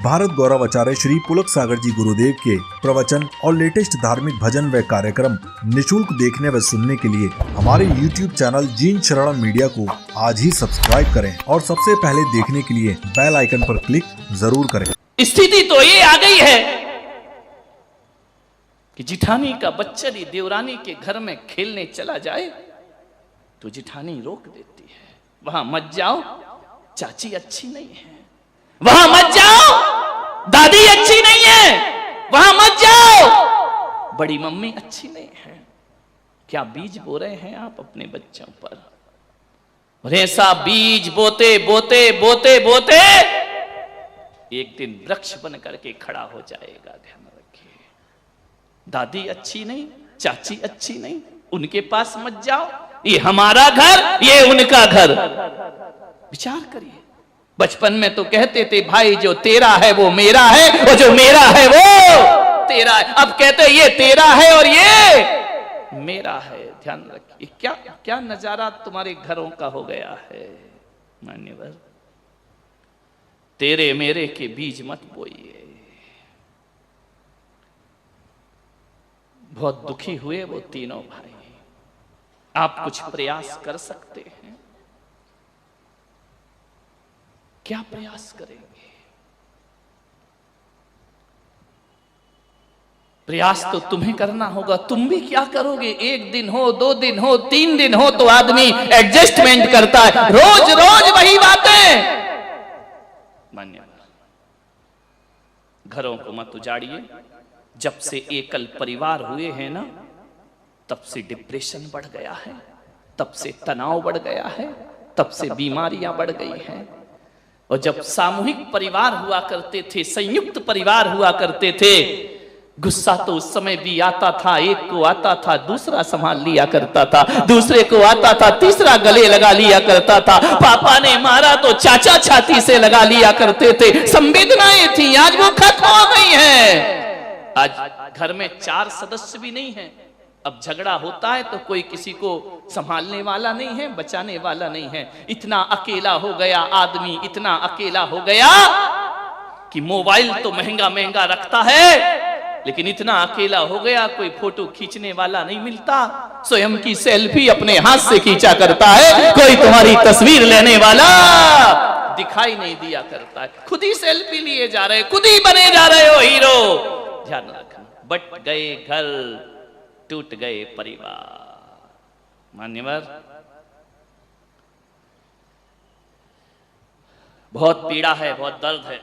भारत गौरव आचार्य श्री पुलक सागर जी गुरुदेव के प्रवचन और लेटेस्ट धार्मिक भजन व कार्यक्रम निशुल्क देखने व सुनने के लिए हमारे YouTube चैनल जीन शरण मीडिया को आज ही सब्सक्राइब करें और सबसे पहले देखने के लिए बेल आइकन पर क्लिक जरूर करें। स्थिति तो ये आ गई है कि जिठानी का बच्चा ही देवरानी के घर में खेलने चला जाए तो जिठानी रोक देती है, वहां मत जाओ, चाची अच्छी नहीं है, वहां मत जाओ, दादी अच्छी नहीं है, वहां मत जाओ, बड़ी मम्मी अच्छी नहीं है। क्या बीज बो रहे हैं आप अपने बच्चों पर? और ऐसा बीज बोते बोते बोते बोते एक दिन वृक्ष बन करके खड़ा हो जाएगा। ध्यान रखिए, दादी अच्छी नहीं, चाची अच्छी नहीं, उनके पास मत जाओ, ये हमारा घर, ये उनका घर। विचार करिए, बचपन में तो कहते थे भाई जो तेरा है वो मेरा है और जो मेरा है वो तेरा है। अब कहते ये तेरा है और ये मेरा है। ध्यान रखिए, क्या क्या नजारा तुम्हारे घरों का हो गया है। मान्यवर, तेरे मेरे के बीज मत बोइए। बहुत दुखी हुए वो तीनों भाई। आप कुछ प्रयास कर सकते हैं? क्या प्रयास करेंगे? प्रयास तो तुम्हें करना होगा। तुम भी क्या करोगे? एक दिन हो, 2 दिन हो, 3 दिन हो तो आदमी एडजस्टमेंट करता है। रोज रोज वही बातें। मान्यवर, घरों को मत उजाड़िए। जब से एकल परिवार हुए हैं ना, तब से डिप्रेशन बढ़ गया है, तब से तनाव बढ़ गया है, तब से बीमारियां बढ़ गई हैं। और जब सामूहिक परिवार हुआ करते थे, संयुक्त परिवार हुआ करते थे, गुस्सा तो उस समय भी आता था। एक को आता था, दूसरा संभाल लिया करता था, दूसरे को आता था, तीसरा गले लगा लिया करता था। पापा ने मारा तो चाचा छाती से लगा लिया करते थे। संवेदनाएं थी, आज वो खत्म हो गई हैं। आज घर में 4 सदस्य भी नहीं है। अब झगड़ा होता है तो कोई किसी को संभालने वाला नहीं है, बचाने वाला नहीं है। इतना अकेला हो गया आदमी, इतना अकेला हो गया कि मोबाइल तो महंगा महंगा रखता है, लेकिन इतना अकेला हो गया कोई फोटो खींचने वाला नहीं मिलता। स्वयं की सेल्फी अपने हाथ से खींचा करता है, कोई तुम्हारी तस्वीर लेने वाला दिखाई नहीं दिया करता है। खुद ही सेल्फी लिए जा रहे, खुद ही बने जा रहे हो हीरो। ध्यान रखना, बट गए घर, टूट गए परिवार। मान्यवर, बहुत पीड़ा है, बहुत दर्द है।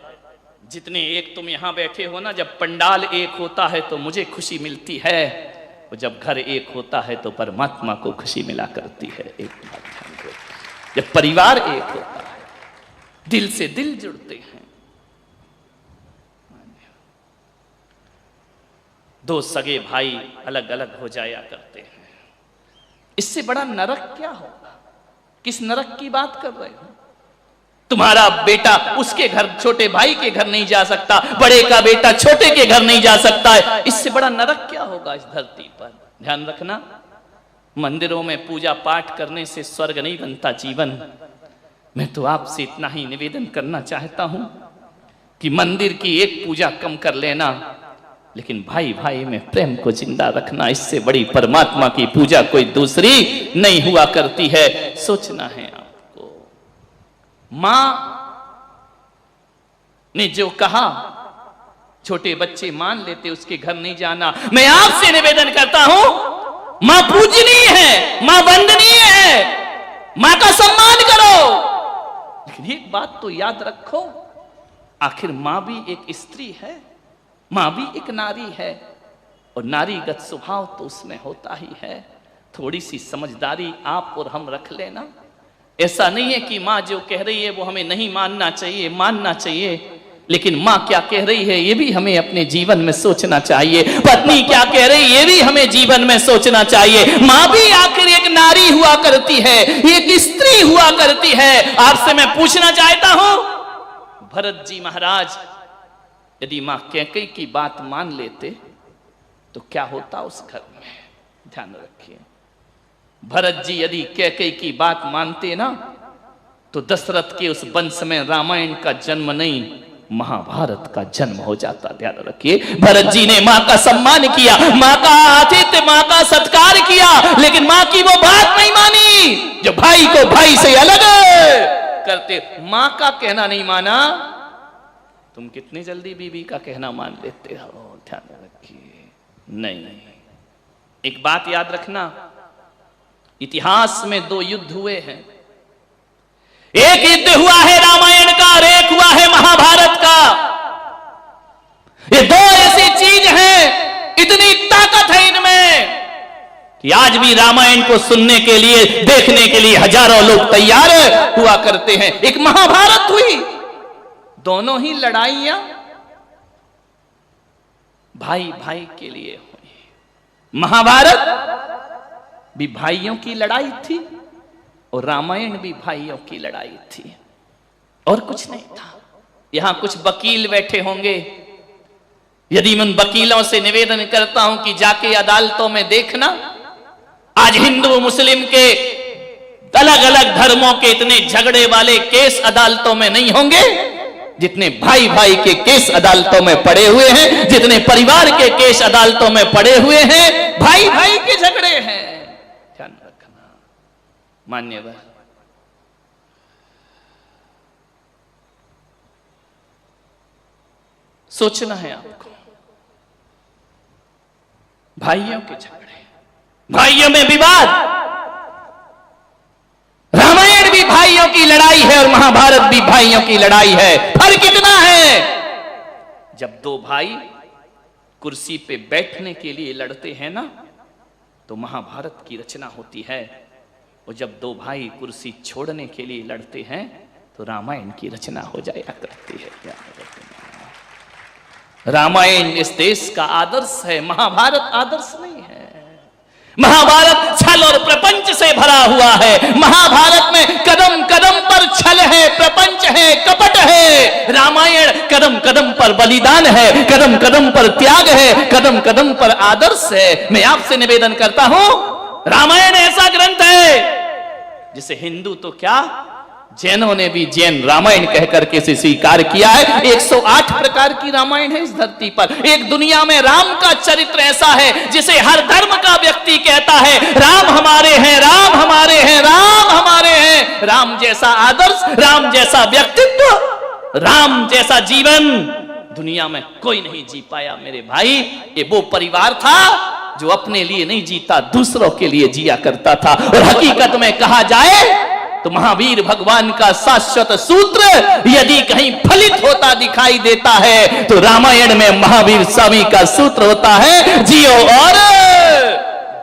जितने एक तुम यहां बैठे हो ना, जब पंडाल एक होता है तो मुझे खुशी मिलती है, और जब घर एक होता है तो परमात्मा को खुशी मिला करती है। एक बात ध्यान दो, जब परिवार एक होता है, दिल से दिल जुड़ते हैं। 2 सगे भाई अलग अलग हो जाया करते हैं। इससे बड़ा नरक क्या होगा? किस नरक की बात कर रहे हो? तुम्हारा बेटा उसके घर, छोटे भाई के घर नहीं जा सकता, बड़े का बेटा छोटे के घर नहीं जा सकता है। इससे बड़ा नरक क्या होगा इस धरती पर? ध्यान रखना, मंदिरों में पूजा पाठ करने से स्वर्ग नहीं बनता जीवन। मैं तो आपसे इतना ही निवेदन करना चाहता हूं कि मंदिर की एक पूजा कम कर लेना, लेकिन भाई भाई में प्रेम को जिंदा रखना। इससे बड़ी परमात्मा की पूजा कोई दूसरी नहीं हुआ करती है। सोचना है आपको। मां ने जो कहा, छोटे बच्चे मान लेते, उसके घर नहीं जाना। मैं आपसे निवेदन करता हूं, मां पूजनीय है, मां वंदनीय है, मां का सम्मान करो। लेकिन एक बात तो याद रखो, आखिर मां भी एक स्त्री है, मां भी एक नारी है, और नारीगत स्वभाव तो उसमें होता ही है। थोड़ी सी समझदारी आप और हम रख लेना। ऐसा नहीं है कि मां जो कह रही है वो हमें नहीं मानना चाहिए, मानना चाहिए, लेकिन मां क्या कह रही है ये भी हमें अपने जीवन में सोचना चाहिए। पत्नी क्या कह रही है ये भी हमें जीवन में सोचना चाहिए। मां भी आखिर एक नारी हुआ करती है, एक स्त्री हुआ करती है। आपसे मैं पूछना चाहता हूं, भरत जी महाराज यदि मां कैकेयी की बात मान लेते तो क्या होता उस घर में? ध्यान रखिए, भरत जी यदि कैकेयी की बात मानते ना, तो दशरथ के उस वंश में रामायण का जन्म नहीं, महाभारत का जन्म हो जाता। ध्यान रखिए, भरत जी ने मां का सम्मान किया, मां का आतिथ्य, मां का सत्कार किया, लेकिन मां की वो बात नहीं मानी जो भाई को भाई से अलग करते। मां का कहना नहीं माना। तुम कितनी जल्दी बीवी का कहना मान लेते हो, ध्यान रखिए। नहीं, एक बात याद रखना, इतिहास में 2 युद्ध हुए हैं। एक युद्ध हुआ है रामायण का और एक हुआ है महाभारत का। ये 2 ऐसी चीज हैं, इतनी ताकत है इनमें कि आज भी रामायण को सुनने के लिए, देखने के लिए हजारों लोग तैयार हुआ करते हैं। एक महाभारत हुई, दोनों ही लड़ाइयां भाई भाई के लिए हुई। महाभारत भी भाइयों की लड़ाई थी और रामायण भी भाइयों की लड़ाई थी, और कुछ नहीं था। यहां कुछ वकील बैठे होंगे, यदि मैं उन वकीलों से निवेदन करता हूं कि जाके अदालतों में देखना, आज हिंदू मुस्लिम के अलग अलग धर्मों के इतने झगड़े वाले केस अदालतों में नहीं होंगे जितने भाई भाई के केस अदालतों में पड़े हुए हैं, जितने परिवार के केस अदालतों में पड़े हुए हैं। भाई भाई के झगड़े हैं, ध्यान रखना। मान्यवर, सोचना है आपको, भाइयों के झगड़े, भाइयों में विवाद। रामायण भी भाइयों की लड़ाई है और महाभारत भी भाइयों की लड़ाई है। फर्क कितना है? जब 2 भाई कुर्सी पे बैठने के लिए लड़ते हैं ना, तो महाभारत की रचना होती है, और जब 2 भाई कुर्सी छोड़ने के लिए लड़ते हैं तो रामायण की रचना हो जाया करती है। रामायण इस देश का आदर्श है, महाभारत आदर्श नहीं है। महाभारत छल और प्रपंच से भरा हुआ है। महाभारत में कदम कदम पर छल है, प्रपंच है, कपट है। रामायण कदम कदम पर बलिदान है, कदम कदम पर त्याग है, कदम कदम पर आदर्श है। मैं आपसे निवेदन करता हूं, रामायण ऐसा ग्रंथ है जिसे हिंदू तो क्या, जैनों ने भी जैन रामायण कहकर के इसे स्वीकार किया है। 108 प्रकार की रामायण है इस धरती पर। एक दुनिया में राम का चरित्र ऐसा है जिसे हर धर्म का व्यक्ति कहता है, राम हमारे हैं, राम हमारे हैं, राम हमारे हैं। राम जैसा आदर्श, राम जैसा व्यक्तित्व, राम जैसा जीवन दुनिया में कोई नहीं जी पाया मेरे भाई। ये वो परिवार था जो अपने लिए नहीं जीता, दूसरों के लिए जिया करता था। और हकीकत में कहा जाए तो महावीर भगवान का शाश्वत सूत्र यदि कहीं फलित होता दिखाई देता है तो रामायण में महावीर स्वामी का सूत्र होता है, जियो और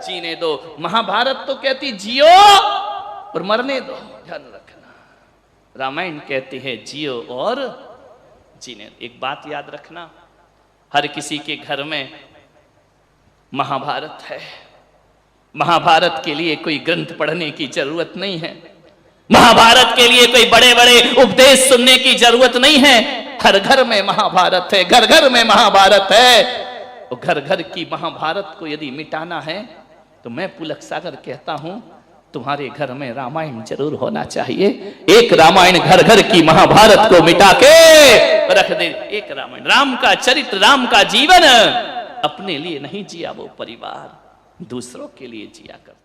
जीने दो। महाभारत तो कहती जियो और मरने दो, ध्यान रखना। रामायण कहती है जियो और जीने। एक बात याद रखना, हर किसी के घर में महाभारत है। महाभारत के लिए कोई ग्रंथ पढ़ने की जरूरत नहीं है, महाभारत के लिए कोई बड़े बड़े उपदेश सुनने की जरूरत नहीं है। हर घर में महाभारत है, घर घर में महाभारत है। और घर घर की महाभारत को यदि मिटाना है तो मैं पुलक सागर कहता हूं, तुम्हारे घर में रामायण जरूर होना चाहिए। एक रामायण घर घर की महाभारत को मिटा के रख दे। एक रामायण, राम का चरित्र, राम का जीवन अपने लिए नहीं जिया वो परिवार, दूसरों के लिए जिया करता।